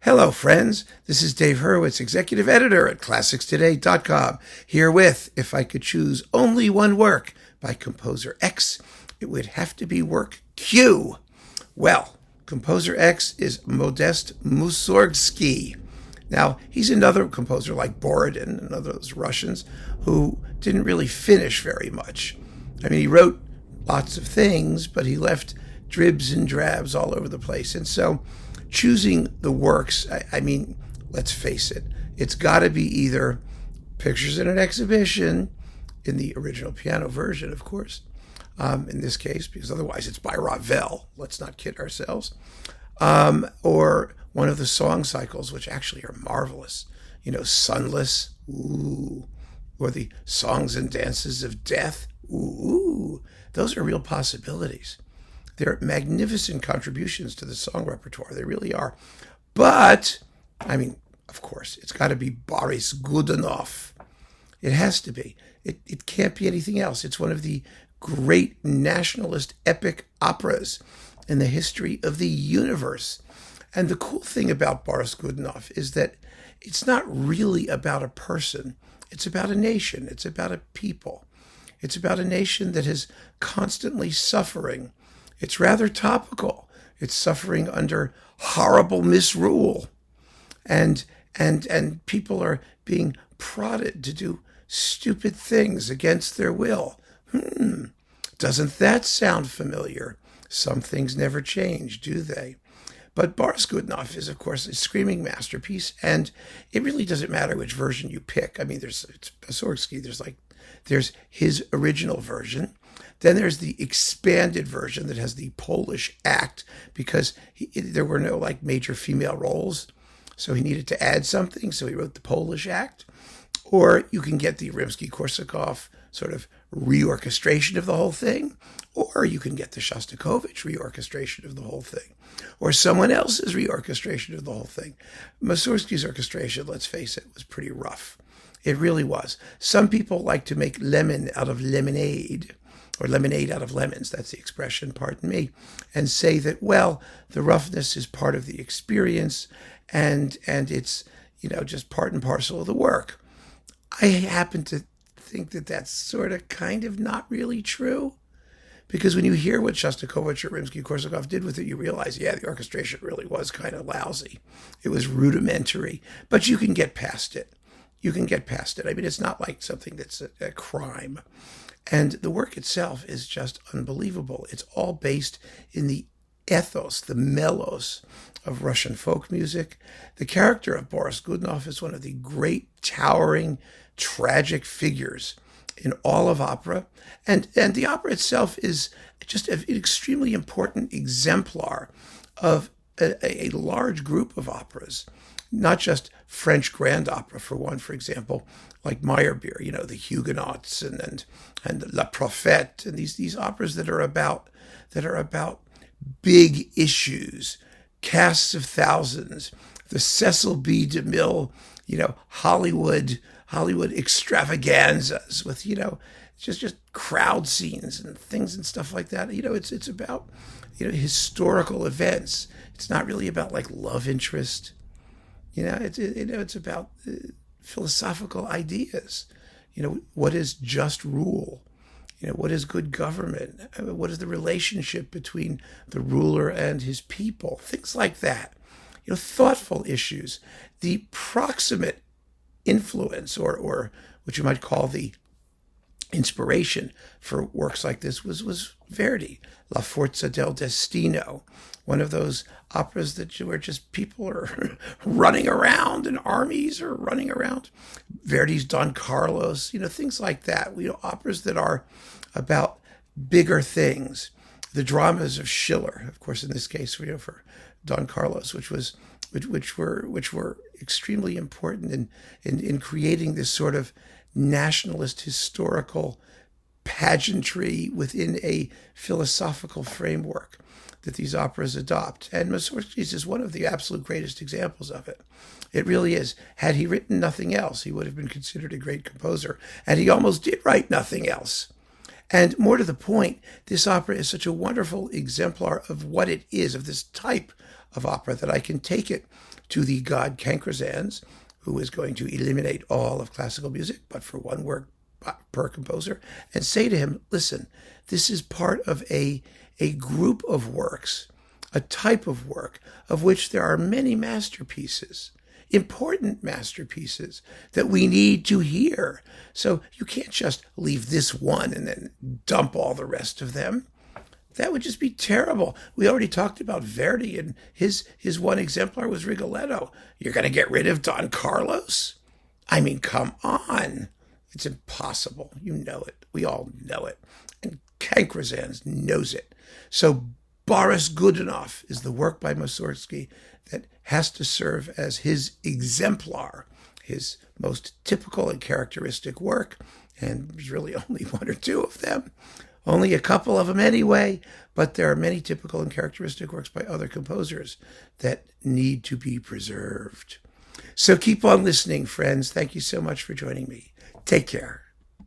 Hello, friends. This is Dave Hurwitz, executive editor at ClassicsToday.com, here with If I Could Choose Only One Work by composer X, it would have to be work Q. Well, composer X is Modest MUSSORGSKY. Now, he's another composer like Borodin and others Russians who didn't really finish very much. I mean, he wrote lots of things, but he left dribs and drabs all over the place. And so choosing the works, I mean, let's face it, it's got to be either Pictures in an Exhibition, in the original piano version, of course, in this case, because otherwise it's by Ravel. Let's not kid ourselves. Or one of the song cycles, which actually are marvelous. You know, Sunless, ooh, or the Songs and Dances of Death, ooh. Those are real possibilities. They're magnificent contributions to the song repertoire. They really are. But, I mean, of course, it's got to be Boris Godunov. It has to be. It can't be anything else. It's one of the great nationalist epic operas in the history of the universe. And the cool thing about Boris Godunov is that it's not really about a person. It's about a nation. It's about a people. It's about a nation that is constantly suffering. It's rather topical. It's suffering under horrible misrule. And people are being prodded to do stupid things against their will. Doesn't that sound familiar? Some things never change, do they? But Boris Godunov is, of course, a screaming masterpiece, and it really doesn't matter which version you pick. I mean, it's Mussorgsky, there's his original version. Then there's the expanded version that has the Polish act, because there were no major female roles, so he needed to add something, so he wrote the Polish act. Or you can get the Rimsky-Korsakov sort of reorchestration of the whole thing, or you can get the Shostakovich reorchestration of the whole thing, or someone else's reorchestration of the whole thing. Mussorgsky's orchestration, let's face it, was pretty rough. It really was. Some people like to make lemon out of lemonade, or lemonade out of lemons, that's the expression, pardon me, and say that, well, the roughness is part of the experience, and it's, just part and parcel of the work. I happen to think that that's sort of kind of not really true, because when you hear what Shostakovich or Rimsky-Korsakov did with it, you realize, yeah, the orchestration really was kind of lousy. It was rudimentary, but you can get past it. You can get past it. I mean, it's not like something that's a crime. And the work itself is just unbelievable. It's all based in the ethos, the melos of Russian folk music. The character of Boris Godunov is one of the great, towering, tragic figures in all of opera. And the opera itself is just an extremely important exemplar of a large group of operas, not just French grand opera, for one, for example, like Meyerbeer, the Huguenots and La Prophète, and these operas that are about big issues, casts of thousands, the Cecil B. DeMille, Hollywood extravaganzas with, just crowd scenes and things and stuff like that. It's about, historical events. It's not really about love interest. It's about philosophical ideas. What is just rule? What is good government? What is the relationship between the ruler and his people? Things like that. Thoughtful issues. The proximate influence, or what you might call the inspiration for works like this was Verdi, La Forza del Destino, one of those operas where just people are running around and armies are running around. Verdi's Don Carlos, things like that. Operas that are about bigger things. The dramas of Schiller, of course, in this case, for Don Carlos, which were extremely important in creating this sort of nationalist historical pageantry within a philosophical framework that these operas adopt. And Mussorgsky's is one of the absolute greatest examples of it. It really is. Had he written nothing else, he would have been considered a great composer. And he almost did write nothing else. And more to the point, this opera is such a wonderful exemplar of what it is, of this type of opera that I can take it to the god Cancrozans, who is going to eliminate all of classical music, but for one work per composer, and say to him, listen, this is part of a group of works, a type of work of which there are many masterpieces, important masterpieces that we need to hear. So you can't just leave this one and then dump all the rest of them. That would just be terrible. We already talked about Verdi, and his one exemplar was Rigoletto. You're going to get rid of Don Carlos? I mean, come on. It's impossible. You know it. We all know it. And Cancrozans knows it. So Boris Godunov is the work by Mussorgsky that has to serve as his exemplar, his most typical and characteristic work. And there's really only one or two of them. Only a couple of them anyway, but there are many typical and characteristic works by other composers that need to be preserved. So keep on listening, friends. Thank you so much for joining me. Take care.